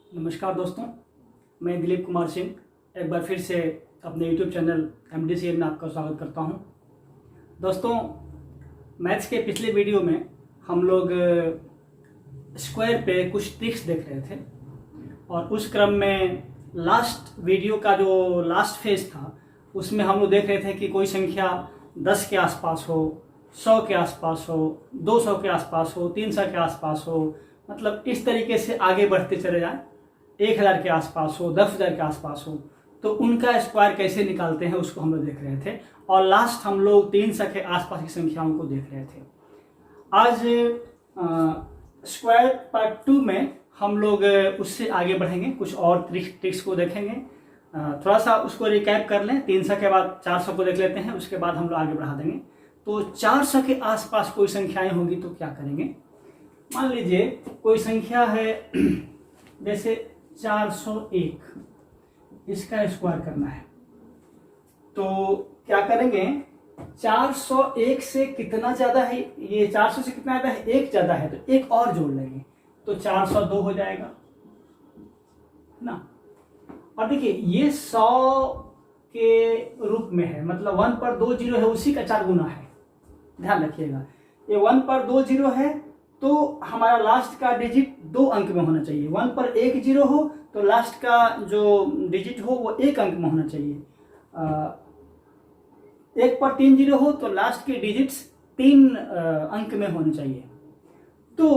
नमस्कार दोस्तों, मैं दिलीप कुमार सिंह एक बार फिर से अपने YouTube चैनल MDCL में आपका स्वागत करता हूं। दोस्तों, मैथ्स के पिछले वीडियो में हम लोग स्क्वायर पे कुछ ट्रिक्स देख रहे थे और उस क्रम में लास्ट वीडियो का जो लास्ट फेज था उसमें हम लोग देख रहे थे कि कोई संख्या 10 के आसपास हो, 100 के आसपास हो, 200 के आसपास हो, 300 के आसपास हो, मतलब इस तरीके से आगे बढ़ते चले जाए, 1000 के आसपास हो, 10,000 के आसपास हो, तो उनका स्क्वायर कैसे निकालते हैं उसको हम लोग देख रहे थे। और लास्ट हम लोग 300 के आसपास की संख्याओं को देख रहे थे। आज स्क्वायर पार्ट 2 में हम लोग उससे आगे बढ़ेंगे, कुछ और ट्रिक्स को देखेंगे। थोड़ा सा उसको रिकैप कर लें। 300 के बाद 400 को देख लेते हैं, उसके बाद हम लोग आगे बढ़ा देंगे। तो 400 के आसपास कोई संख्याएं होंगी तो क्या करेंगे। मान लीजिए कोई संख्या है जैसे 401, इसका स्क्वायर करना है तो क्या करेंगे। 401 से कितना ज्यादा है, ये 400 से कितना ज्यादा है, 1 ज्यादा है तो एक और जोड़ लेंगे तो 402 हो जाएगा ना। और देखिए ये 100 के रूप में है, मतलब 1 पर 2 जीरो है, उसी का 4 गुना है। ध्यान रखिएगा, ये 1 पर 2 जीरो है तो हमारा लास्ट का डिजिट 2 अंक में होना चाहिए। 1 पर 1 जीरो हो तो लास्ट का जो डिजिट हो वो 1 अंक में होना चाहिए। 1 पर 3 जीरो हो तो लास्ट के डिजिट्स 3 अंक में होने चाहिए। तो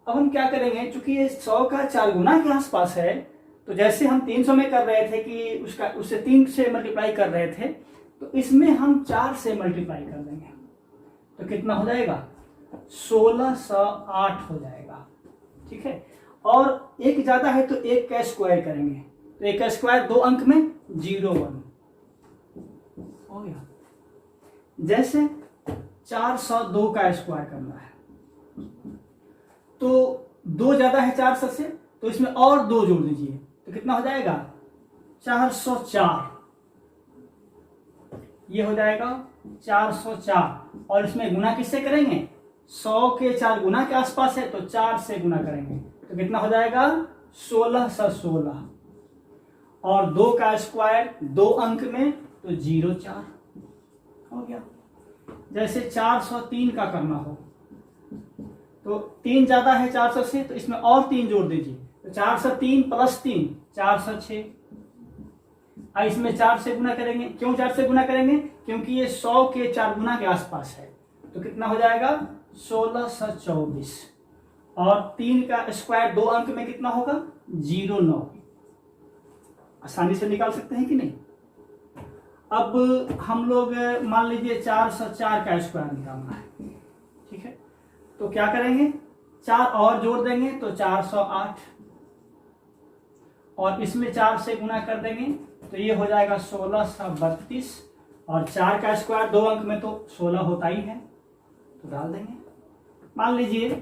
अब हम क्या करेंगे, चूंकि ये 100 का 4 गुना के आसपास है तो जैसे हम 300 में कर रहे थे कि उससे 3 से मल्टीप्लाई कर रहे थे, तो इसमें हम 4 से मल्टीप्लाई कर देंगे तो कितना हो जाएगा, 1608 हो जाएगा। ठीक है, और एक ज्यादा है तो 1 का स्क्वायर करेंगे तो 1 का स्क्वायर 2 अंक में 01 हो गया। जैसे 402 का स्क्वायर करना है तो 2 ज्यादा है 400 से तो इसमें और 2 जोड़ दीजिए तो कितना हो जाएगा, 404। ये हो जाएगा 404 और इसमें गुना किससे करेंगे, 100 के 4 गुना के आसपास है तो 4 से गुना करेंगे तो कितना हो जाएगा, 1616। और 2 का स्क्वायर 2 अंक में तो 04 हो गया। जैसे 403 का करना हो तो 3 ज्यादा है 400 से तो इसमें और 3 जोड़ दीजिए तो 403 प्लस 3 406। इसमें 4 से गुना करेंगे। क्यों 4 से गुना करेंगे, क्योंकि ये 100 के 4 गुना के आसपास है तो कितना हो जाएगा, 1624। और 3 का स्क्वायर 2 अंक में कितना होगा, 09। आसानी से निकाल सकते हैं कि नहीं। अब हम लोग मान लीजिए 404 का स्क्वायर निकालना है। ठीक है, तो क्या करेंगे, 4 और जोड़ देंगे तो 408 और इसमें 4 से गुना कर देंगे तो ये हो जाएगा 1632। और 4 का स्क्वायर 2 अंक में तो 16 होता ही है तो डाल देंगे। मान लीजिए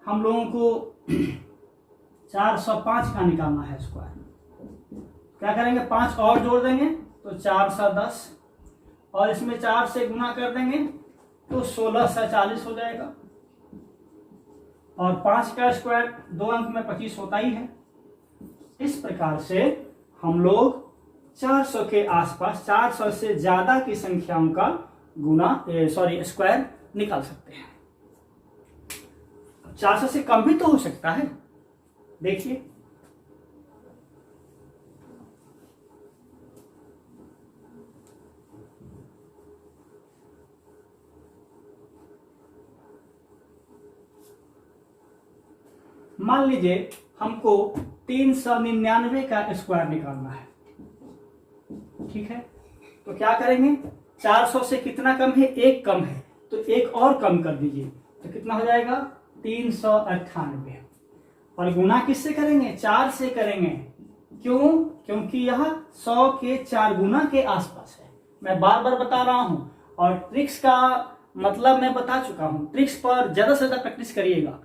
हम लोगों को 405 का निकालना है स्क्वायर, क्या करेंगे, 5 और जोड़ देंगे तो 410 और इसमें 4 से गुना कर देंगे तो 1640 हो जाएगा। और 5 का स्क्वायर 2 अंक में 25 होता ही है। इस प्रकार से हम लोग 400 के आसपास 400 से ज्यादा की संख्याओं का स्क्वायर निकाल सकते हैं। 400 से कम भी तो हो सकता है। देखिए मान लीजिए हमको 399 का स्क्वायर निकालना है। ठीक है, तो क्या करेंगे, 400 से कितना कम है, 1 कम है तो 1 और कम कर दीजिए तो कितना हो जाएगा, 398। और गुना किससे करेंगे, 4 से करेंगे। क्यों, क्योंकि यह 100 के 4 गुना के आसपास है। मैं बार बार बता रहा हूं और ट्रिक्स का मतलब मैं बता चुका हूं। ट्रिक्स पर ज्यादा से ज्यादा प्रैक्टिस करिएगा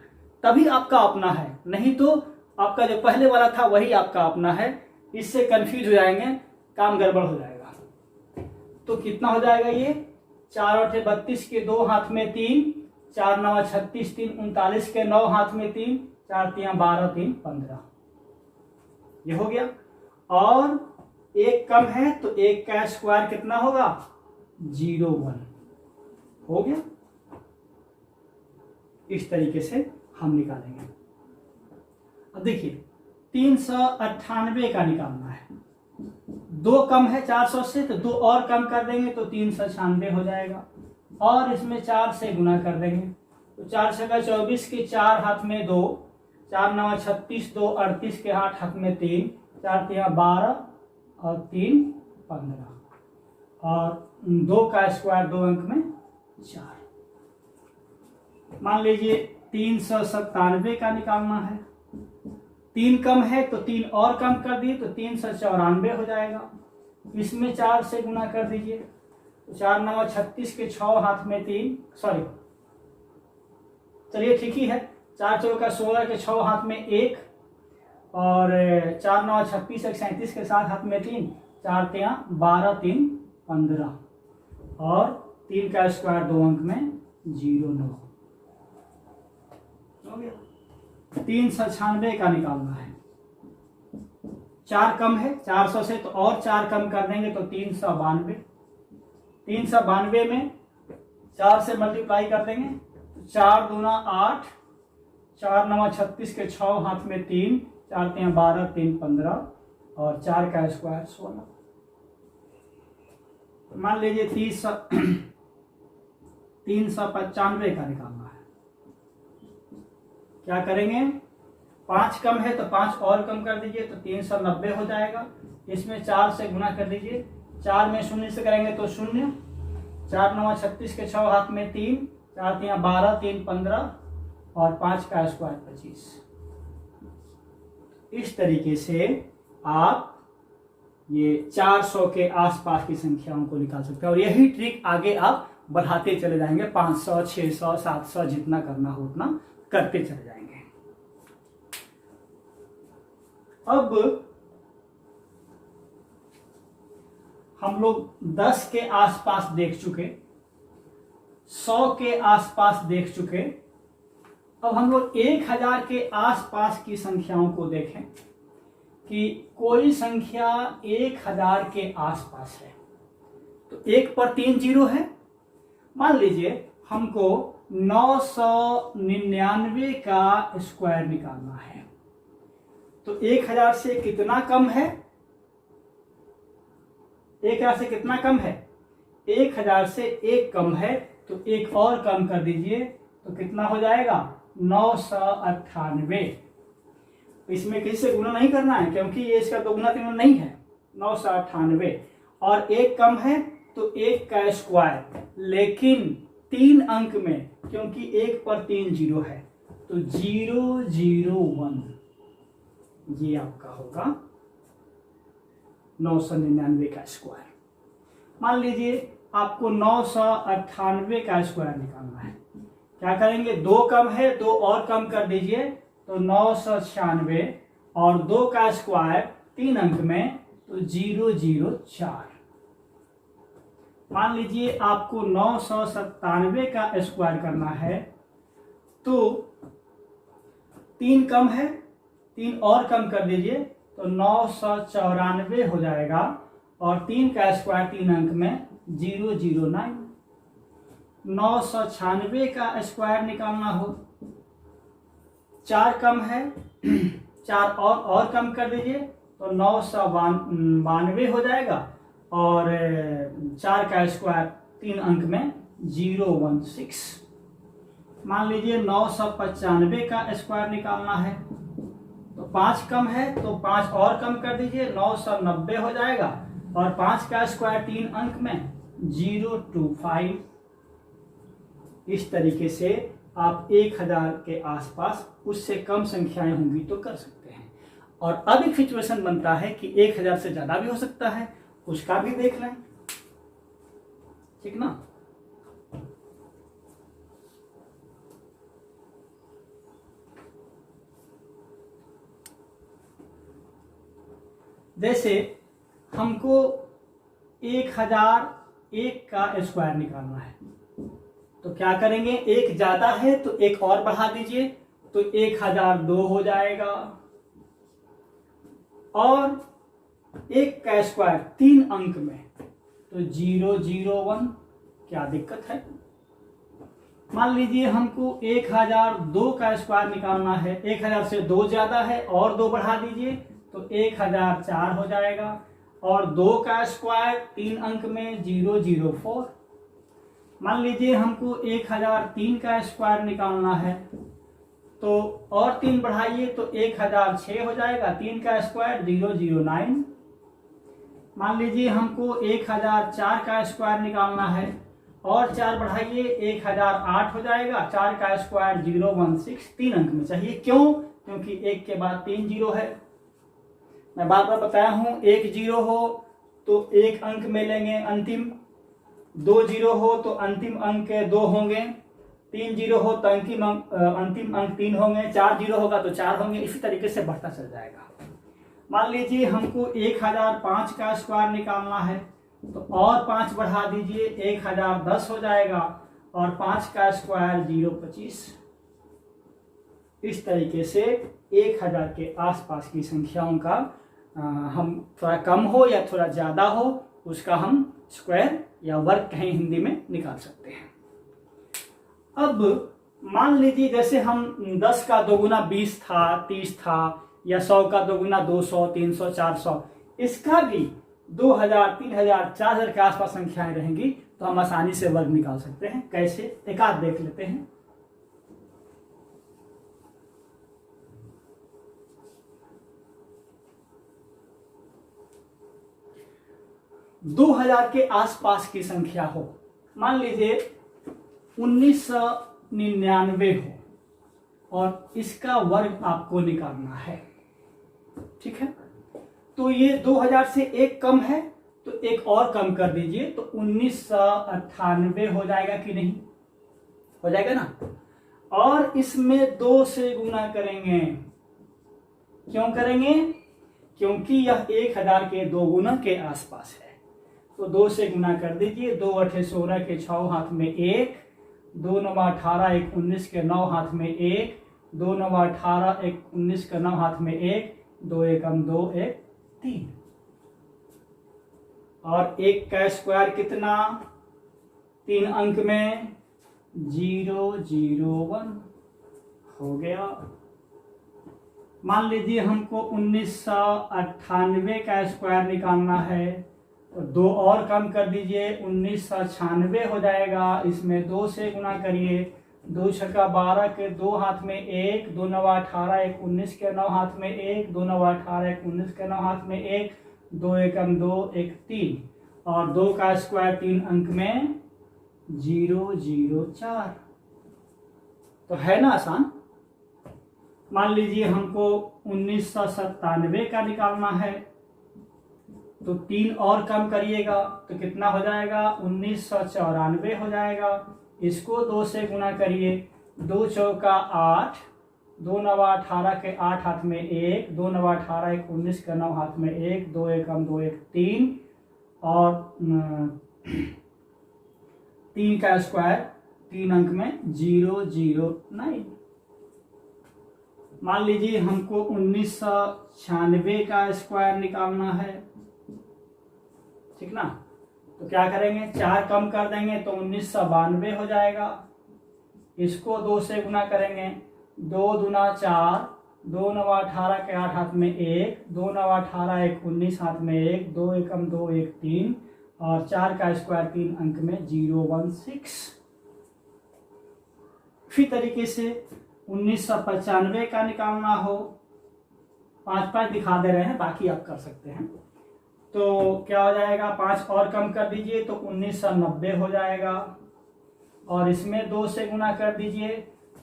तभी आपका अपना है, नहीं तो आपका जो पहले वाला था वही आपका अपना है। इससे कंफ्यूज हो जाएंगे, काम गड़बड़ हो जाएगा। तो कितना हो जाएगा, ये 4 और 32 के 2 हाथ में 3, 4 9 36, 3 39 के 9 हाथ में 3, 4 3 12, 3 15। ये हो गया। और एक कम है तो एक का स्क्वायर कितना होगा 0 1 हो गया। इस तरीके से हम निकालेंगे। अब देखिए 398 का निकालना है, 2 कम है 400 से तो 2 और कम कर देंगे तो 396 हो जाएगा, और इसमें 4 से गुना कर देंगे तो 4 से 24 के 4 हाथ में 2, 4 9 36, 2 38 के हाथ में 3, 4 3 12 और 3 15, और 2 का स्क्वायर 2 अंक में 4। मान लीजिए 397 का निकालना है, 3 कम है तो 3 और कम कर दिए तो 394 हो जाएगा। इसमें 4 से गुना कर दीजिए तो 4 9 36 के 6 हाथ में 3, सॉरी चलिए ठीक ही है, 4 4 का 16 के 6 हाथ में 1, और 4 9 36 एक 37 के 7 हाथ में 3, 4 3 12 3 15, और 3 का स्क्वायर 2 अंक में 0 9 हो गया। 396 का निकालना है, 4 कम है 400 से तो और 4 कम कर देंगे तो 392, 392 में 4 से मल्टीप्लाई कर देंगे तो 4 दूना 8, 4 9 36 के 6 हाथ में 3, 4 3 12 3 15, और 4 का स्क्वायर 16। मान लीजिए 395 का निकालना है। क्या करेंगे, 5 कम है तो 5 और कम कर दीजिए तो 390 हो जाएगा। इसमें 4 से गुना कर दीजिए, 4 में 0 से करेंगे तो 0, 4 9 36 के 6 हाथ में 3, 4 3 12 3 15, और 5 का स्क्वायर 25। इस तरीके से आप ये 400 के आसपास की संख्याओं को निकाल सकते हैं, और यही ट्रिक आगे आप बढ़ाते चले जाएंगे, 500 600 700 जितना करना हो उतना करते चले जाएंगे। अब हम लोग 10 के आसपास देख चुके, 100 के आसपास देख चुके, अब हम लोग 1000 के आसपास की संख्याओं को देखें कि कोई संख्या 1000 के आसपास है तो 1 पर 3 जीरो है। मान लीजिए हमको 999 का स्क्वायर निकालना है, तो 1000 से कितना कम है, 1000 से कितना कम है, 1000 से 1 कम है तो 1 और कम कर दीजिए तो कितना हो जाएगा 998। इसमें किसी से गुना नहीं करना है क्योंकि ये इसका दोगुना तीगुना नहीं है, 998, और 1 कम है तो 1 का स्क्वायर, लेकिन 3 अंक में, क्योंकि 1 पर 3 जीरो है तो 001, ये आपका होगा 999 का स्क्वायर। मान लीजिए आपको 998 का स्क्वायर निकालना है, क्या करेंगे, 2 कम है 2 और कम कर दीजिए तो 996, और 2 का स्क्वायर 3 अंक में तो 004। मान लीजिए आपको 997 का स्क्वायर करना है तो 3 कम है, 3 और कम कर दीजिए तो 994 हो जाएगा, और 3 का स्क्वायर 3 अंक में 009। 996 का स्क्वायर निकालना हो, 4 कम है 4 और कम कर दीजिए तो 992 हो जाएगा, और 4 का स्क्वायर 3 अंक में 016। मान लीजिए 995 का स्क्वायर निकालना है तो 5 कम है तो 5 और कम कर दीजिए 990 हो जाएगा, और 5 का स्क्वायर 3 अंक में 025। इस तरीके से आप 1000 के आसपास उससे कम संख्याएं होंगी तो कर सकते हैं। और अब एक सिचुएशन बनता है कि 1000 से ज्यादा भी हो सकता है, उसका भी देख लें, ठीक ना। जैसे हमको 1001 का स्क्वायर निकालना है तो क्या करेंगे, 1 ज्यादा है तो 1 और बढ़ा दीजिए तो 1002 हो जाएगा, और एक का स्क्वायर 3 अंक में, तो 001। क्या दिक्कत है? मान लीजिए हमको 1002 का स्क्वायर निकालना है, 1000 से 2 ज्यादा है और 2 बढ़ा दीजिए तो 1004 हो जाएगा, और 2 का स्क्वायर 3 अंक में 004। मान लीजिए हमको 1003 का स्क्वायर निकालना है, तो और 3 बढ़ाइए तो 1006 हो जाएगा, 3 का स्क्वायर 009। मान लीजिए हमको 1004 का स्क्वायर निकालना है और 4 बढ़ाइए 1008 हो जाएगा, 4 का स्क्वायर 016। 3 अंक में चाहिए, क्यों? क्योंकि 1 के बाद 3 जीरो है। मैं बार बार बताया हूं, 1 जीरो हो तो 1 अंक में लेंगे अंतिम, 2 जीरो हो तो अंतिम अंक 2 होंगे, 3 जीरो हो तो अंतिम अंक 3 होंगे, 4 जीरो होगा तो 4 होंगे, इसी तरीके से बढ़ता चल जाएगा। मान लीजिए हमको 1005 का स्क्वायर निकालना है, तो और 5 बढ़ा दीजिए 1010 हो जाएगा, और 5 का स्क्वायर 025। इस तरीके से 1000 के आसपास की संख्याओं का हम थोड़ा कम हो या थोड़ा ज्यादा हो, उसका हम स्क्वायर या वर्ग कहें हिंदी में निकाल सकते हैं। अब मान लीजिए जैसे हम 10 का दोगुना 20 था, 30 था, या 100 का दोगुना 200, 300, 400, इसका भी 2000, 3000, 4000 के आसपास संख्याएं रहेंगी, तो हम आसानी से वर्ग निकाल सकते हैं। कैसे? एक आध देख लेते हैं। 2000 के आसपास की संख्या हो, मान लीजिए 1999 हो और इसका वर्ग आपको निकालना है, ठीक है? तो ये 2000 से एक कम है तो एक और कम कर दीजिए, तो 1998 हो जाएगा कि नहीं? हो जाएगा ना। और इसमें 2 से गुना करेंगे। क्यों करेंगे? क्योंकि यह 1000 के 2 गुना के आसपास है, तो 2 से गुना कर दीजिए। 2 8 16 के 6 हाथ में 1, 2 9 18 1 19 के 9 हाथ में 1, 2 9 18 1 19 के 9 हाथ में 1, 2 1 2 1 3, और 1 का स्क्वायर कितना? 3 अंक में 001 हो गया। मान लीजिए हमको 1998 का स्क्वायर निकालना है, तो 2 और कम कर दीजिए, 1996 हो जाएगा। इसमें 2 से गुना करिए, 2 छक्का 12 के 2 हाथ में 1, 2 9 18 1 19 के 9 हाथ में 1, 2 9 18 1 19 के 9 हाथ में 1, 2 1 2 1 3, और 2 का स्क्वायर 3 अंक में 004। तो है ना आसान। मान लीजिए हमको 1997 का निकालना है, तो 3 और कम करिएगा तो कितना हो जाएगा? 1994 हो जाएगा। इसको 2 से गुना करिए, 2 चौका 8, 2 9 18 के 8 हाथ में 1, 2 9 18 1 19 के 9 हाथ में 1, 2 1 2 1 3, और 3 का स्क्वायर 3 अंक में 009। मान लीजिए हमको 1996 का स्क्वायर निकालना है, ठीक ना। तो क्या करेंगे? 4 कम कर देंगे तो 1992 हो जाएगा। इसको 2 से गुना करेंगे, 2 दूना 4, 2 9 18 के 8 हाथ में 1, 2 9 18 1 19 हाथ में 1, 2 1 2 1 3, और 4 का स्क्वायर 3 अंक में 016। इसी तरीके से 1995 का निकालना हो, 5 दिखा दे रहे हैं, बाकी आप कर सकते हैं। तो क्या हो जाएगा? 5 और कम कर दीजिए तो 1990 हो जाएगा, और इसमें 2 से गुना कर दीजिए,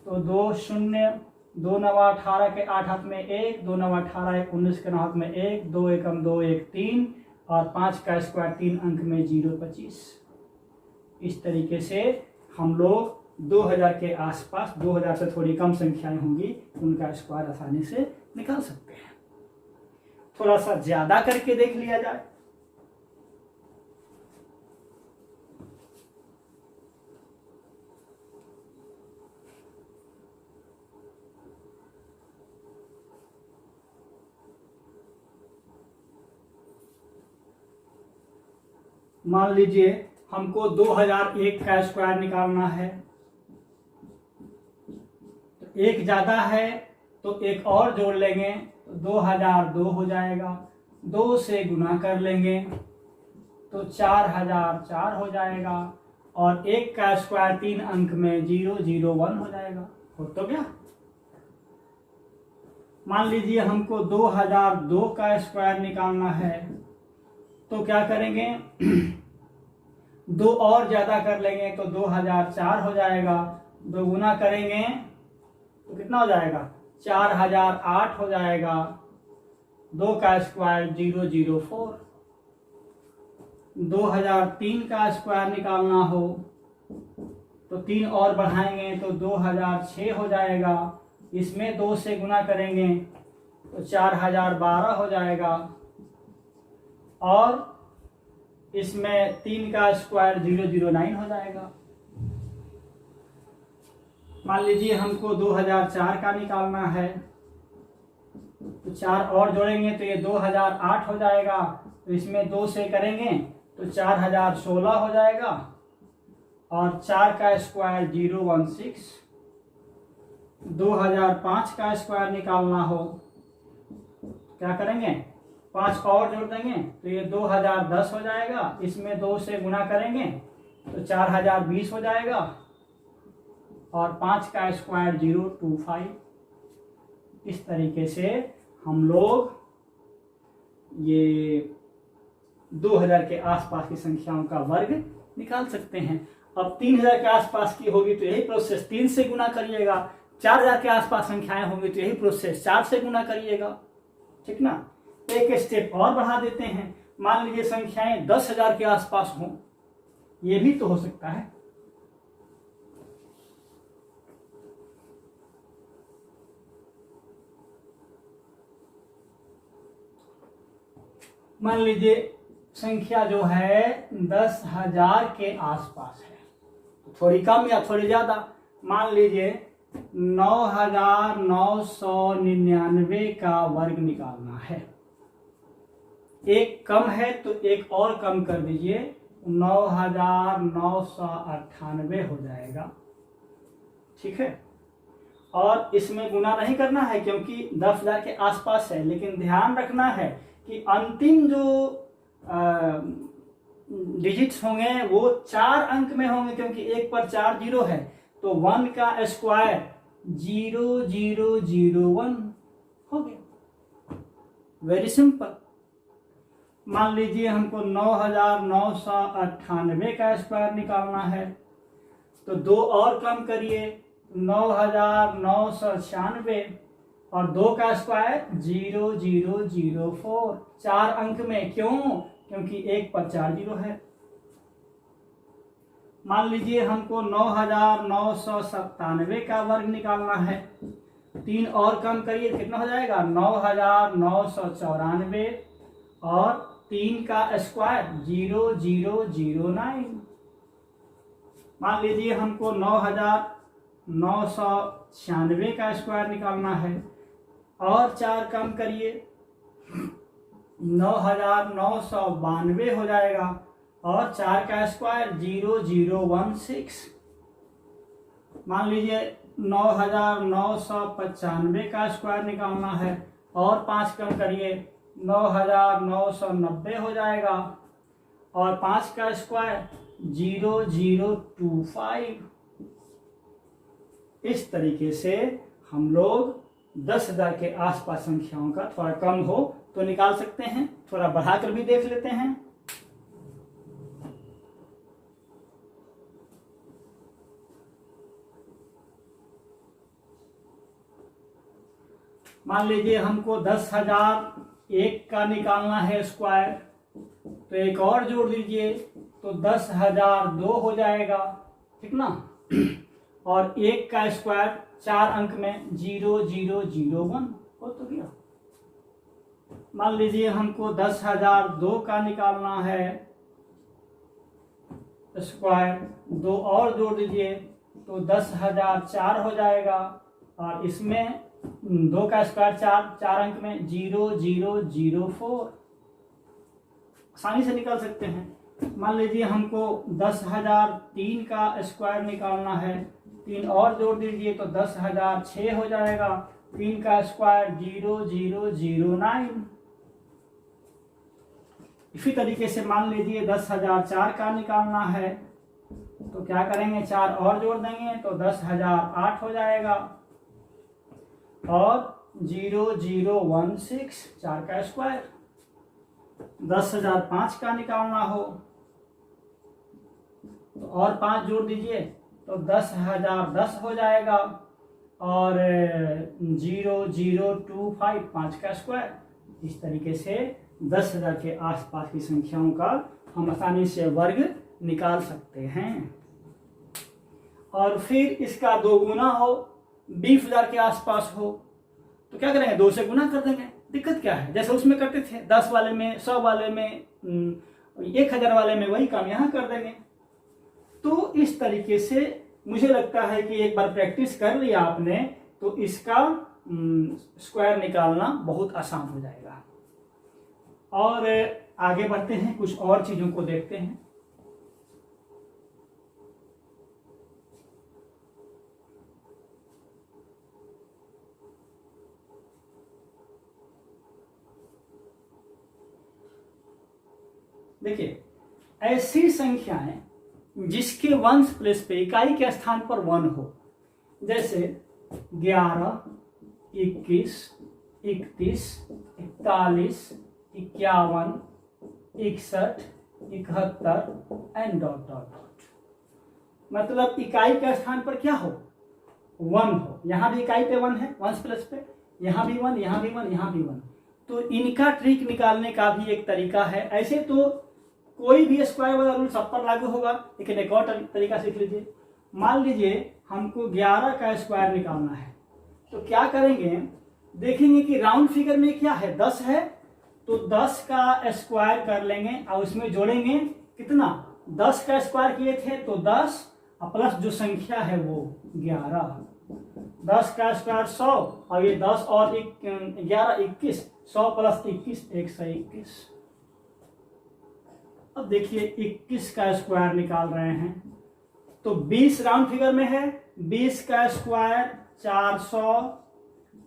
तो 2 0, 2 9 18 के 8 हाथ में 1, 2 9 18 1 19 के 9 हाथ में 1, 2 1 2 1 3, और 5 का स्क्वायर 3 अंक में 025। इस तरीके से हम लोग 2000 के आसपास, 2000 से थोड़ी कम संख्याएं होंगी, उनका स्क्वायर आसानी से निकाल सकते हैं। थोड़ा सा ज्यादा करके देख लिया जाए। मान लीजिए हमको 2001 का स्क्वायर निकालना है, तो एक ज्यादा है तो एक और जोड़ लेंगे तो 2002 हो जाएगा, 2 से गुना कर लेंगे तो 4004 हो जाएगा, और 1 का स्क्वायर 3 अंक में 001 हो जाएगा। हो तो क्या? मान लीजिए हमको 2002 का स्क्वायर निकालना है, तो क्या करेंगे 2 और ज्यादा कर लेंगे तो 2004 हो जाएगा, 2 गुना करेंगे तो कितना हो जाएगा 4008 हो जाएगा, 2 का स्क्वायर 004। 2003 का स्क्वायर निकालना हो तो 3 और बढ़ाएंगे तो 2006 हो जाएगा, इसमें 2 से गुना करेंगे तो 4012 हो जाएगा, और इसमें 3 का स्क्वायर 009 हो जाएगा। मान लीजिए हमको 2004 का निकालना है, तो 4 और जोड़ेंगे तो ये 2008 हो जाएगा, तो इसमें 2 से करेंगे तो 4016 हो जाएगा, और 4 का स्क्वायर 016। 2005 का स्क्वायर निकालना हो क्या करेंगे 5 और जोड़ देंगे तो ये 2010 हो जाएगा, इसमें 2 से गुना करेंगे तो 4020 हो जाएगा, और 5 का स्क्वायर 025। इस तरीके से हम लोग ये 2000 के आसपास की संख्याओं का वर्ग निकाल सकते हैं। अब 3000 के आसपास की होगी तो यही प्रोसेस 3 से गुना करिएगा, 4000 के आसपास संख्याएं होंगी तो यही प्रोसेस 4 से गुना करिएगा, ठीक ना। एक स्टेप और बढ़ा देते हैं, मान लीजिए संख्याएं 10,000 के आसपास हों, ये भी तो हो सकता है। मान लीजिए संख्या जो है 10,000 के आसपास है, थोड़ी कम या थोड़ी ज्यादा, मान लीजिए 9,999 का वर्ग निकालना है। एक कम है तो एक और कम कर दीजिए, 9,998 हो जाएगा, ठीक है। और इसमें गुना नहीं करना है क्योंकि 10,000 के आसपास है, लेकिन ध्यान रखना है कि अंतिम जो डिजिट्स होंगे वो 4 अंक में होंगे, क्योंकि 1 पर 4 जीरो है, तो 1 का स्क्वायर 0001 हो गया। Very simple. मान लीजिए हमको 9,998 का स्क्वायर निकालना है, तो 2 और कम करिए, 9,996, और 2 का स्क्वायर 0004, 4 अंक में। क्यों? क्योंकि 1 पर 4 जीरो है। मान लीजिए हमको 9,997 का वर्ग निकालना है, 3 और कम करिए, कितना हो जाएगा 9,994, और 3 का स्क्वायर 0009। मान लीजिए हमको 9,996 का स्क्वायर निकालना है, और 4 कम करिए, 9,992 हो जाएगा, और 4 का स्क्वायर 0016। मान लीजिए 9,995 का स्क्वायर निकालना है, और 5 कम करिए, 9,990 हो जाएगा, और 5 का स्क्वायर 0025। इस तरीके से हम लोग 10,000 के आसपास संख्याओं का थोड़ा कम हो तो निकाल सकते हैं। थोड़ा बढ़ाकर भी देख लेते हैं। मान लीजिए हमको 10,001 का निकालना है स्क्वायर, तो एक और जोड़ दीजिए तो 10,002 हो जाएगा, ठीक ना। और 1 का स्क्वायर 4 अंक में 0001 हो तो गया। मान लीजिए हमको 10,002 का निकालना है स्क्वायर, 2 और जोड़ दीजिए तो 10,004 हो जाएगा, और इसमें 2 का स्क्वायर 4 अंक में 0004। आसानी से निकाल सकते हैं। मान लीजिए हमको 10,003 का स्क्वायर निकालना है, 3 और जोड़ दीजिए तो 10,006 हो जाएगा। 3 का स्क्वायर 0009। इसी तरीके से मान लीजिए 10,004 का निकालना है तो क्या करेंगे, 4 और जोड़ देंगे तो 10,008 हो जाएगा। और 0016 4 का स्क्वायर। 10,005 का निकालना हो तो और 5 जोड़ दीजिए तो 10,010 हो जाएगा। और 0025 5 का स्क्वायर। इस तरीके से 10,000 के आसपास की संख्याओं का हम आसानी से वर्ग निकाल सकते हैं। और फिर इसका 2 गुना हो, 20,000 के आसपास हो तो क्या करेंगे, 2 से गुना कर देंगे। दिक्कत क्या है, जैसे उसमें करते थे 10 वाले में, 100 वाले में, 1,000 वाले में, वही काम यहाँ कर देंगे। तो इस तरीके से मुझे लगता है कि एक बार प्रैक्टिस कर लिया आपने तो इसका स्क्वायर निकालना बहुत आसान हो जाएगा। और आगे बढ़ते हैं, कुछ और चीजों को देखते हैं। देखिए, ऐसी संख्याएं जिसके वंश प्लेस पे इकाई के स्थान पर 1 हो, जैसे 11, 21, 31, 41, 51, 61, 71 एंड डॉट डॉट डॉट। मतलब इकाई के स्थान पर क्या हो, 1 हो। यहां भी इकाई पे 1 है, वंश प्लस पे, यहां भी 1, यहां भी 1, यहां भी 1। तो इनका ट्रिक निकालने का भी एक तरीका है। ऐसे तो कोई भी स्क्वायर वाला रूल सब पर लागू होगा, लेकिन एक और तरीका सीख लीजिए। मान लीजिए हमको 11 का स्क्वायर निकालना है तो क्या करेंगे, देखेंगे कि राउंड फिगर में क्या है, 10 है तो 10 का स्क्वायर कर लेंगे और उसमें जोड़ेंगे कितना, 10 का स्क्वायर किए थे तो 10 प्लस जो संख्या है वो 11। 10 का स्क्वायर 100 और ये 10 और 11 21, 100 प्लस 21 121। अब देखिए 21 का स्क्वायर निकाल रहे हैं तो 20 राउंड फिगर में है, 20 का स्क्वायर 400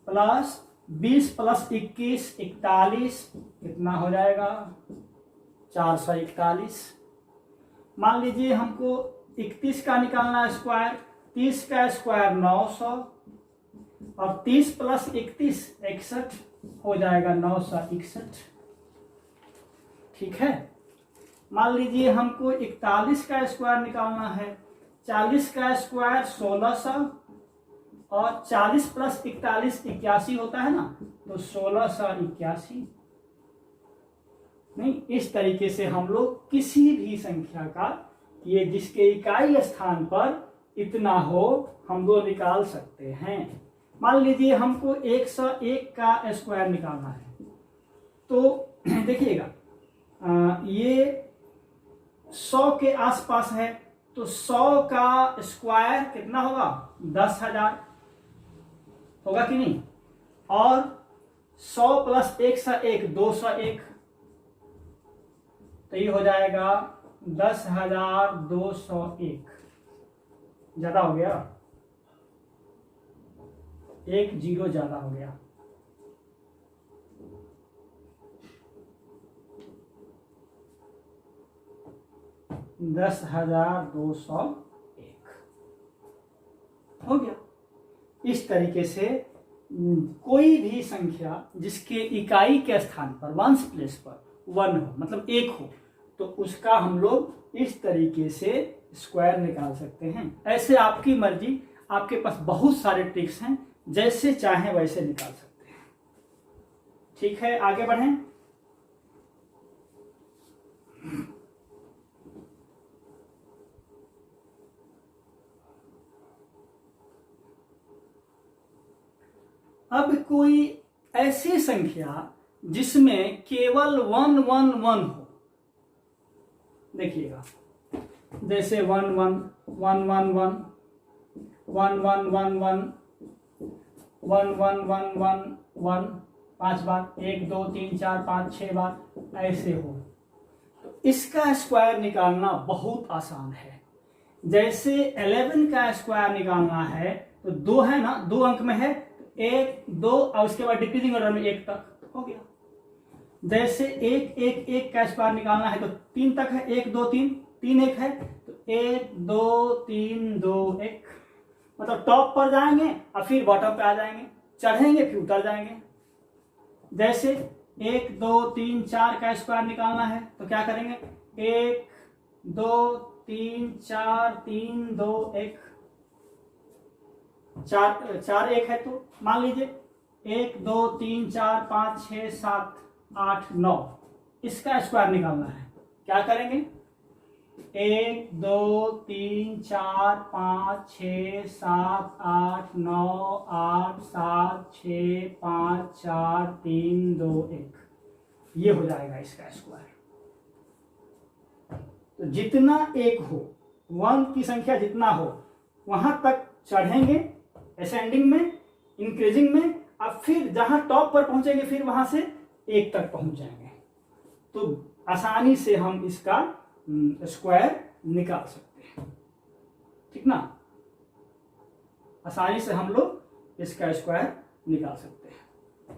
प्लस 20 प्लस 21 41, कितना हो जाएगा 441। मान लीजिए हमको 31 का निकालना है स्क्वायर, 30 का स्क्वायर 900 और 30 प्लस 31 61 हो जाएगा 961। ठीक है। मान लीजिए हमको 41 का स्क्वायर निकालना है, 40 का स्क्वायर 1600 और 40 प्लस 41 81 होता है ना, तो 1681। नहीं, इस तरीके से हम लोग किसी भी संख्या का ये जिसके इकाई स्थान पर इतना हो हम लोग निकाल सकते हैं। मान लीजिए हमको 101 का स्क्वायर निकालना है तो देखिएगा ये 100 के आसपास है तो 100 का स्क्वायर कितना होगा 10,000 होगा कि नहीं। और 100 प्लस 101 201 तो ये हो जाएगा 10,201। ज्यादा हो गया, 1 0 ज्यादा हो गया। दस 10,201 हो गया। इस तरीके से कोई भी संख्या जिसके इकाई के स्थान पर वंश प्लेस पर 1 हो, मतलब 1 हो, तो उसका हम लोग इस तरीके से स्क्वायर निकाल सकते हैं। ऐसे आपकी मर्जी, आपके पास बहुत सारे ट्रिक्स हैं, जैसे चाहें वैसे निकाल सकते हैं। ठीक है, आगे बढ़ें। अब कोई ऐसी संख्या जिसमें केवल 1 1 1 हो, देखिएगा जैसे 1 1 1 1 1 1 1 1 1 1 1 1 1 1 5 बार, 1 2 3 4 5 6 बार ऐसे हो, तो इसका स्क्वायर निकालना बहुत आसान है। जैसे 11 का स्क्वायर निकालना है तो 2 है ना, 2 अंक में है, 1 2 और उसके बाद डिक्रीजिंग ऑर्डर में 1 तक हो गया। जैसे 1 1 1 का स्क्वायर निकालना है तो 3 तक है, 1 2 3, 3 1 है तो 1 2 3 2 1, मतलब टॉप पर जाएंगे और फिर बॉटम पे आ जाएंगे, चढ़ेंगे फिर उतर जाएंगे। जैसे 1 2 3 4 का स्क्वायर निकालना है तो क्या करेंगे, 1 2 3 4 3 2 1, 4 1 है तो मान लीजिए 1 2 3 4 5 6 7 8 9, इसका स्क्वायर निकालना है। क्या करेंगे, 1 2 3 4 5 6 7 8 9 8 7 6 5 4 3 2 1, ये हो जाएगा इसका स्क्वायर। तो जितना एक हो, 1 की संख्या जितना हो वहां तक चढ़ेंगे असेंडिंग में, इंक्रीजिंग में, अब फिर जहां टॉप पर पहुंचेंगे फिर वहां से 1 तक पहुंच जाएंगे। तो आसानी से हम इसका स्क्वायर निकाल सकते हैं, ठीक ना। आसानी से हम लोग इसका स्क्वायर निकाल सकते हैं,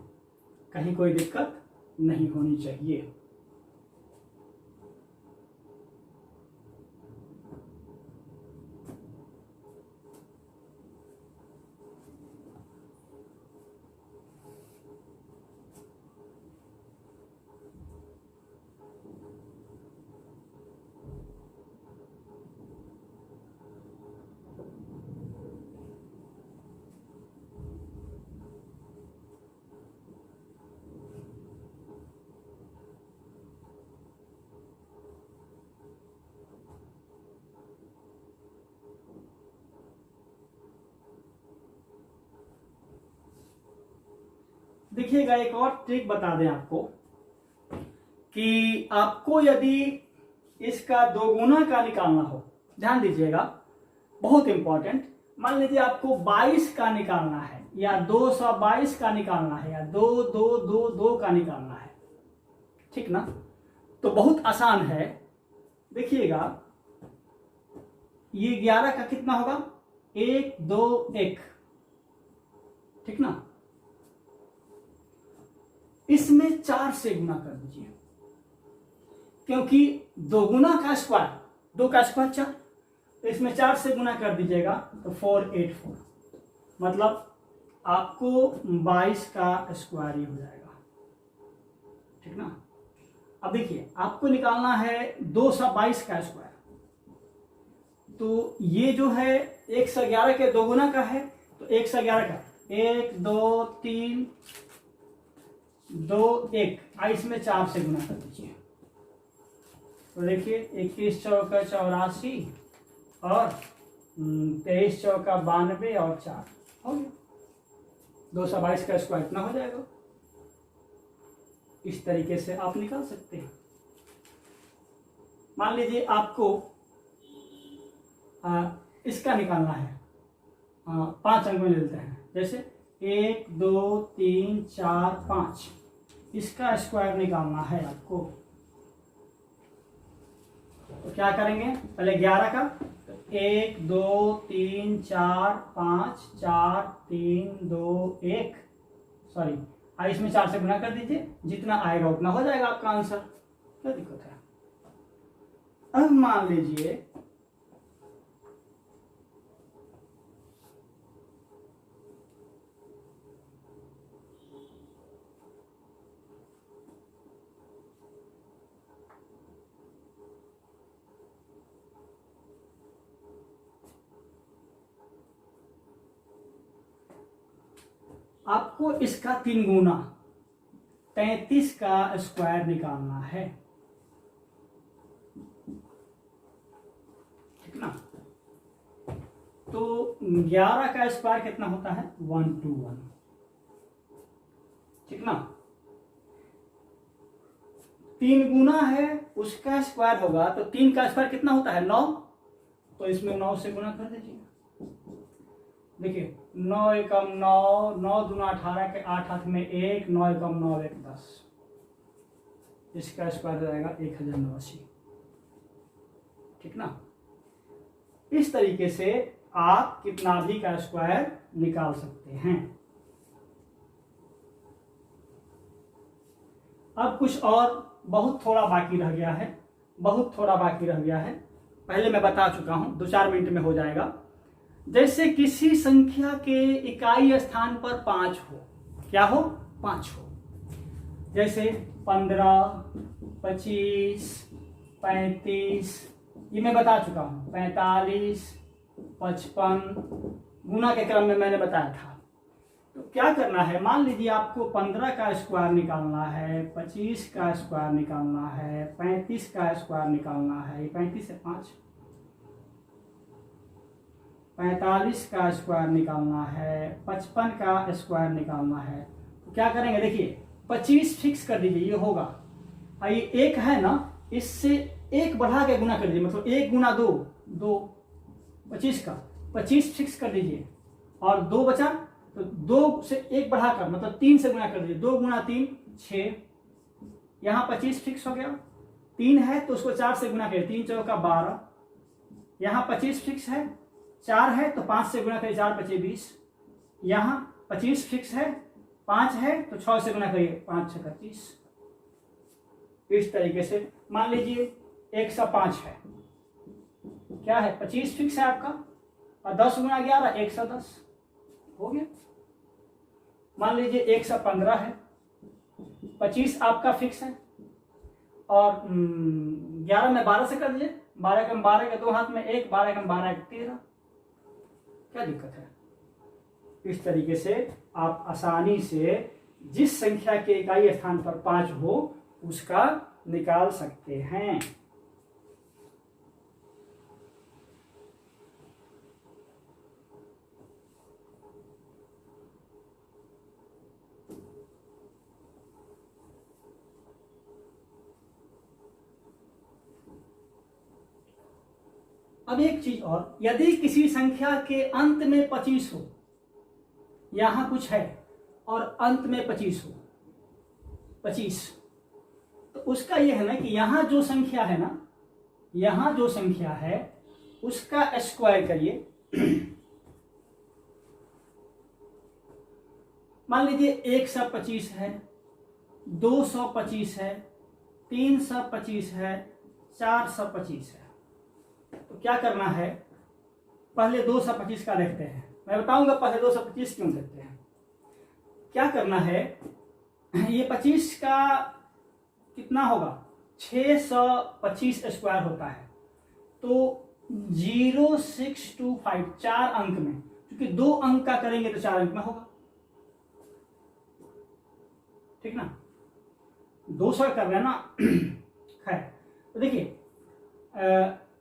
कहीं कोई दिक्कत नहीं होनी चाहिए। देखिएगा, एक और ट्रिक बता दें आपको कि आपको यदि इसका 2 गुना का निकालना हो, ध्यान दीजिएगा, बहुत इंपॉर्टेंट। मान लीजिए आपको 22 का निकालना है या 222 का निकालना है या 2 2 2 2 का निकालना है, ठीक ना। तो बहुत आसान है। देखिएगा, ये 11 का कितना होगा, 1 2 1, ठीक ना। इसमें 4 से गुना कर दीजिए, क्योंकि 2 गुना का स्क्वायर, 2 का स्क्वायर 4, तो इसमें 4 से गुना कर दीजिएगा तो 484, मतलब आपको 22 का स्क्वायर ही हो जाएगा, ठीक ना। अब देखिए, आपको निकालना है 222 का स्क्वायर, तो ये जो है 111 के 2 गुना का है, तो 111 का 1 2 3 2 1, इसमें 4 से गुना कर दीजिए। तो देखिए 21 चौका 84 और 23 चौका 92 और 4 हो गया, 222 का स्क्वायर इतना हो जाएगा। इस तरीके से आप निकाल सकते हैं। मान लीजिए आपको इसका निकालना है, 5 अंक में ले लेते हैं, जैसे 1 2 3 4 5, इसका स्क्वायर निकालना है आपको। तो क्या करेंगे, पहले 11 का, तो 1 2 3 4 5 4 3 2 1, सॉरी, इसमें 4 से गुना कर दीजिए, जितना आएगा उतना हो जाएगा आपका आंसर, क्या दिक्कत है। अब मान लीजिए आपको इसका 3 गुना 33 का स्क्वायर निकालना है, ठीक ना। तो 11 का स्क्वायर कितना होता है, 121, ठीक ना। 3 गुना है, उसका स्क्वायर होगा तो 3 का स्क्वायर कितना होता है, 9, तो इसमें 9 से गुना कर दीजिए। देखिए 9 एकम 9, 9 दूना 18 के 8 हाथ में 1, 9 एकम 9 1 10, इसका स्क्वायर हो जाएगा 1089। ठीक ना। इस तरीके से आप कितना भी का स्क्वायर निकाल सकते हैं। अब कुछ और बहुत थोड़ा बाकी रह गया है, बहुत थोड़ा बाकी रह गया है। पहले मैं बता चुका हूं, 2-4 मिनट में हो जाएगा। जैसे किसी संख्या के इकाई स्थान पर 5 हो, क्या हो, 5 हो। जैसे 15, 25, 35, ये मैं बता चुका हूं, 45, 55 गुना के क्रम में मैंने बताया था। तो क्या करना है, मान लीजिए आपको 15 का स्क्वायर निकालना है, 25 का स्क्वायर निकालना है, 35 का स्क्वायर निकालना है, 35 से 5, 45 का स्क्वायर निकालना है, 55 का स्क्वायर निकालना है। तो क्या करेंगे, देखिए 25 फिक्स कर दीजिए, ये होगा। ये एक है ना, इससे एक बढ़ा के गुना कर दीजिए, मतलब 1 गुना 2, 2 25 का 25 फिक्स कर दीजिए, और 2 बचा तो 2 से 1 बढ़ाकर मतलब 3 से गुना कर दीजिए, 2 गुना 3 6। यहाँ 25 फिक्स हो गया, 3 है तो उसको 4 से गुना करिए, 3 चौका 12। यहाँ 25 फिक्स है, 4 है तो 5 से गुना करिए, 4 5 20। यहाँ 25 फिक्स है, 5 है तो 6 से गुना करिए, 5 6 25। इस तरीके से मान लीजिए 105 है, क्या है, 25 फिक्स है आपका, और 10 गुना 11 110 हो गया। मान लीजिए 115 है, 25 आपका फिक्स है, और 11 में 12 से कर दीजिए, 12 कम 12 के 2 हाथ में 1, 12 कम 12 के 13। क्या दिक्कत है। इस तरीके से आप आसानी से जिस संख्या के इकाई स्थान पर 5 हो उसका निकाल सकते हैं। अब एक चीज और, यदि किसी संख्या के अंत में 25 हो, यहां कुछ है और अंत में 25 हो, 25, तो उसका यह है ना कि यहां जो संख्या है ना, यहां जो संख्या है उसका स्क्वायर करिए। मान लीजिए 125 है, 225 है, 325 है, 425 है। तो क्या करना है, पहले 225 का देखते हैं, मैं बताऊंगा पहले 225 क्यों देखते हैं। क्या करना है, ये 25 का कितना होगा, 625 स्क्वायर होता है, तो 0625 4 अंक में, क्योंकि 2 अंक का करेंगे तो 4 अंक में होगा, ठीक ना। 200 कर रहे हैं ना। खैर, तो देखिए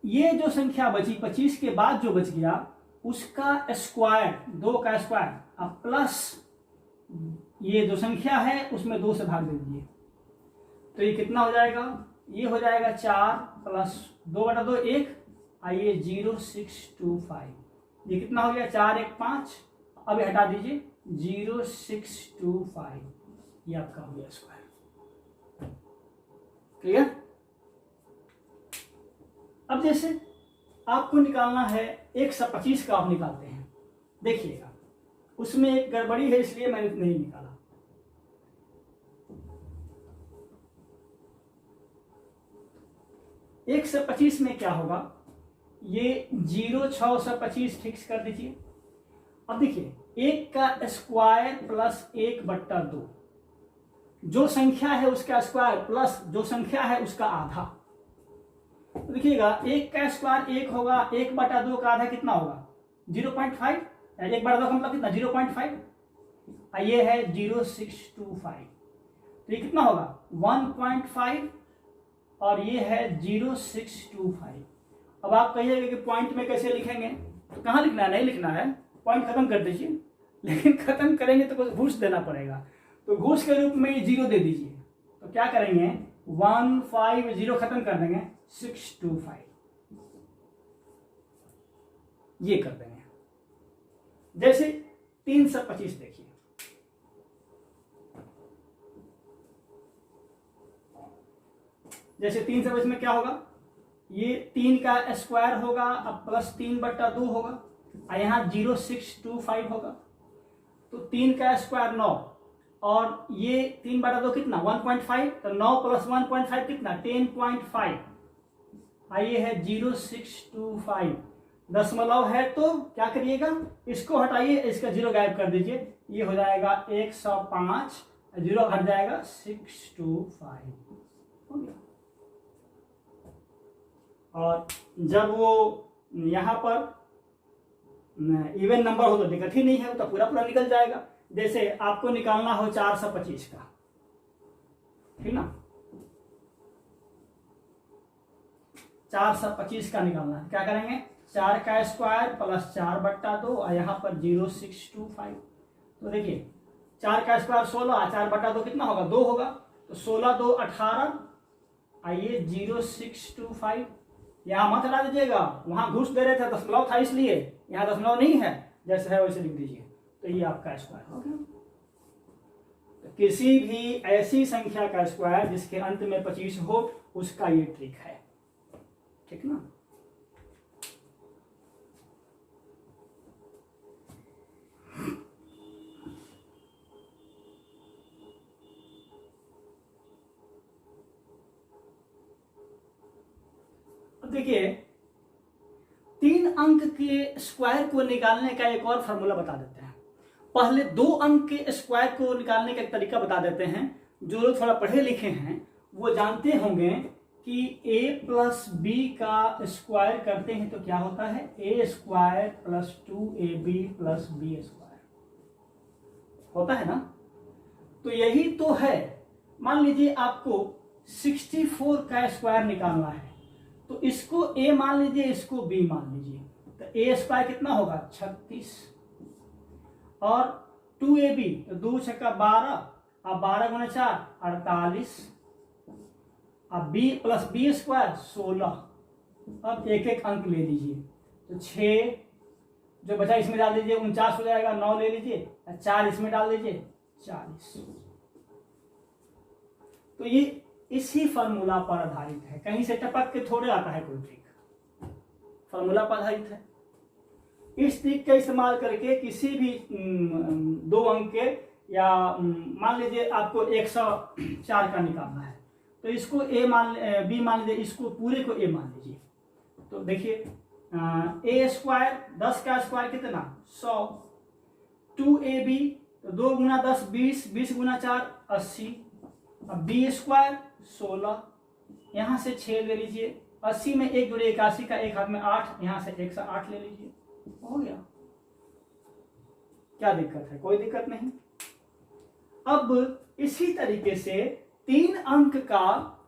ये जो संख्या बची, 25 के बाद जो बच गया उसका स्क्वायर, 2 का स्क्वायर अब प्लस ये जो संख्या है उसमें 2 से भाग दे दीजिए, तो ये कितना हो जाएगा, ये हो जाएगा 4 प्लस 2/2 1, आइए 0625, ये कितना हो गया, 4 1 5, अब ये हटा दीजिए 0625, ये आपका हो गया स्क्वायर। क्लियर। अब जैसे आपको निकालना है 125 का, आप निकालते हैं, देखिएगा उसमें एक गड़बड़ी है इसलिए मैंने नहीं निकाला। एक 125 में क्या होगा, ये 0625 फिक्स कर दीजिए। अब देखिए 1 का स्क्वायर प्लस 1/2, जो संख्या है उसका स्क्वायर प्लस जो संख्या है उसका आधा। तो देखिएगा 1 का स्क्वायर 1 होगा, 1/2 का आधा कितना होगा, 0.5, 1/2 का मतलब कितना, 0.5, ये है 0625, तो ये कितना होगा 1.5, और ये है 0625। अब आप कहिएगा कि पॉइंट में कैसे लिखेंगे, तो कहाँ लिखना है, नहीं लिखना है, पॉइंट खत्म कर दीजिए, लेकिन खत्म करेंगे तो कुछ घूस देना पड़ेगा, तो घूस के रूप में ये 0 दे दीजिए। तो क्या करेंगे, 150 खत्म कर देंगे, 625 ये कर देंगे। जैसे 325 देखिए, जैसे 325 में क्या होगा, ये 3 का स्क्वायर होगा, अब प्लस 3/2 होगा, और यहाँ 0625 होगा। तो 3 का स्क्वायर 9, और ये 3/2 कितना 1.5, तो 9 + 1.5 कितना 10.5, आइए है 0625 दशमलव है, तो क्या करिएगा, इसको हटाइए, इसका 0 गायब कर दीजिए, ये हो जाएगा 105, 0 हट जाएगा 625 हो गया। और जब वो यहाँ पर इवन नंबर हो तो दिक्कत ही नहीं है, तो पूरा पूरा निकल जाएगा। जैसे आपको निकालना हो 425 का, ठीक ना, 425 का निकालना है, क्या करेंगे, 4 का स्क्वायर प्लस 4/2, और यहाँ पर 0625। तो देखिए 4 का स्क्वायर 16, 4/2 कितना होगा 2 होगा, तो 16 2 18, आइए 0625, यहाँ मत हटा दीजिएगा, वहां घुस दे रहे थे दशमलव था इसलिए, यहाँ दशमलव नहीं है, जैसे है वैसे लिख दीजिए, तो ये आपका स्क्वायर हो गया। तो किसी भी ऐसी संख्या का स्क्वायर जिसके अंत में 25 हो, उसका ये ट्रिक है, ठीक ना। देखिए 3 अंक के स्क्वायर को निकालने का एक और फॉर्मूला बता देते हैं। पहले 2 अंक के स्क्वायर को निकालने का एक तरीका बता देते हैं। जो लोग थोड़ा पढ़े लिखे हैं वो जानते होंगे कि a + b का स्क्वायर करते हैं तो क्या होता है, a² + 2ab + b² होता है ना। तो यही तो है। मान लीजिए आपको 64 का स्क्वायर निकालना है, तो इसको a मान लीजिए, इसको b मान लीजिए, तो a² कितना होगा 36, और 2ab तो 2 × 12, अब 12 × 4 48, अब b + b² 16। अब एक एक अंक ले लीजिए, तो 6 जो बचा इसमें डाल दीजिए 49 हो जाएगा, 9 ले लीजिए, 4 इसमें डाल दीजिए 40। तो ये इसी फॉर्मूला पर आधारित है, कहीं से टपक के थोड़े आता है कोई ट्रिक, फॉर्मूला पर आधारित है। इस ट्रिक का इस्तेमाल करके किसी भी 2 अंक के, या मान लीजिए आपको 104 का निकालना है, तो इसको b मान लीजिए, इसको पूरे को a मान लीजिए। तो देखिए a², 10 का स्क्वायर कितना 100, 2ab तो 2 × 10 20, 20 × 4 80, अब b² 16, यहां से 6 ले लीजिए, 80 में 1 × 81 का, एक हाथ में 8, यहां से 108 ले लीजिए, हो गया। क्या दिक्कत है, कोई दिक्कत नहीं। अब इसी तरीके से 3 अंक का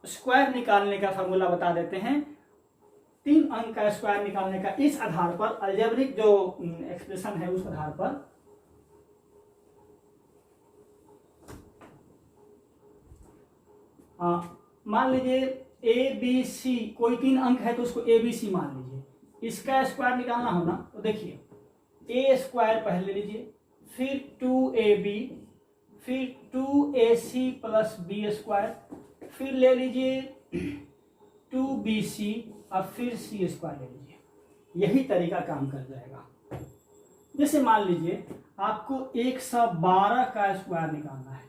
स्क्वायर निकालने का फॉर्मूला बता देते हैं। 3 अंक का स्क्वायर निकालने का इस आधार पर, अलजेब्रिक जो एक्सप्रेशन है उस आधार पर, मान लीजिए a b c, कोई 3 अंक है तो उसको a b c मान लीजिए। इसका स्क्वायर निकालना हो ना, तो देखिए a² पहले लीजिए, फिर 2ab, फिर 2ac + b², फिर ले लीजिए 2bc, अब फिर c² ले लीजिए। यही तरीका काम कर जाएगा। जैसे मान लीजिए आपको 112 का स्क्वायर निकालना है,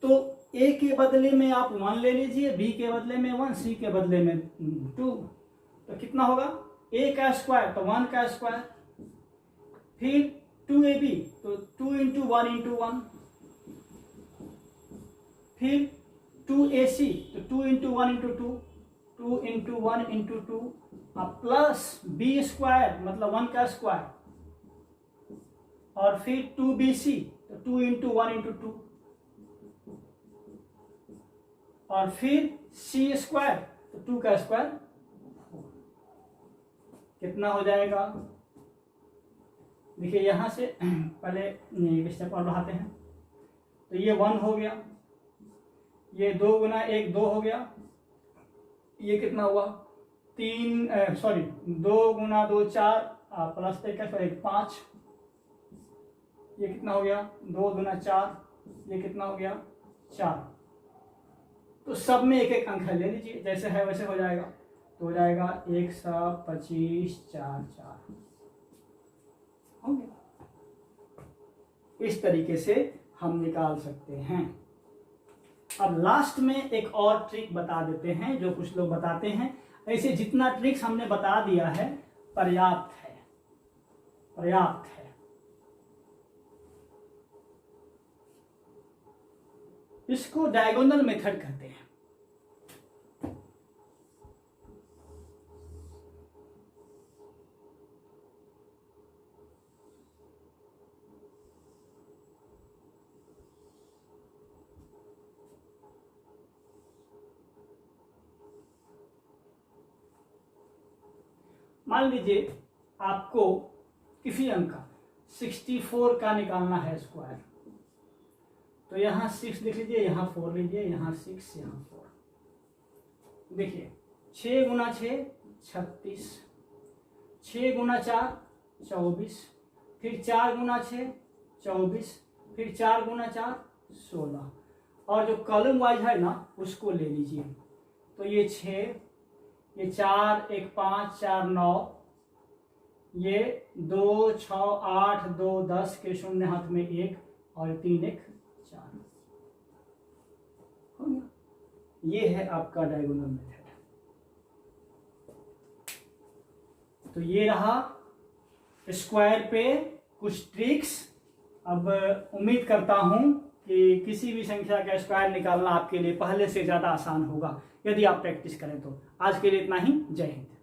तो a के बदले में आप 1 ले लीजिए, b के बदले में 1, c के बदले में 2, तो कितना होगा a का स्क्वायर तो 1 का स्क्वायर, फिर 2ab तो 2 × 1 × 1, फिर 2ac तो 2 × 1 × 2, 2 × 1 × 2, अब प्लस b² मतलब 1 का स्क्वायर, और फिर 2bc तो 2 × 1 × 2, और फिर c² तो 2 का स्क्वायर, कितना हो जाएगा। देखिए यहां से पहले स्टेप और बढ़ाते हैं, तो ये 1 हो गया, ये 2 × 1 2 हो गया, ये कितना हुआ 2 × 2 4, प्लस 1 5, ये कितना हो गया 2 × 4, ये कितना हो गया 4। तो सब में एक एक अंक ले लीजिए, जैसे है वैसे हो जाएगा। तो हो जाएगा 125 4 4 हो गया। इस तरीके से हम निकाल सकते हैं। अब लास्ट में एक और ट्रिक बता देते हैं जो कुछ लोग बताते हैं। ऐसे जितना ट्रिक्स हमने बता दिया है पर्याप्त है, पर्याप्त है। इसको डायगोनल मेथड कहते हैं। मान लीजिए आपको किसी अंक का 64 का निकालना है स्क्वायर, तो यहाँ 6 लिख लीजिए, यहाँ 4 लीजिए, यहाँ 6, यहाँ 4। देखिए 6 गुना 6 36, 6 गुना 4 24, फिर 4 गुना 6 24, फिर 4 गुना 4 16, और जो कॉलम वाइज है ना उसको ले लीजिए। तो ये 6, ये 4 1 5 4 9, ये 2 6 8 2 10 के शून्य हाथ में 1 और 3 1 4 हो गया। ये है आपका डायगोनल मेथड। तो ये रहा स्क्वायर पे कुछ ट्रिक्स। अब उम्मीद करता हूं कि किसी भी संख्या का स्क्वायर निकालना आपके लिए पहले से ज्यादा आसान होगा यदि आप प्रैक्टिस करें तो। आज के लिए इतना ही। जय हिंद।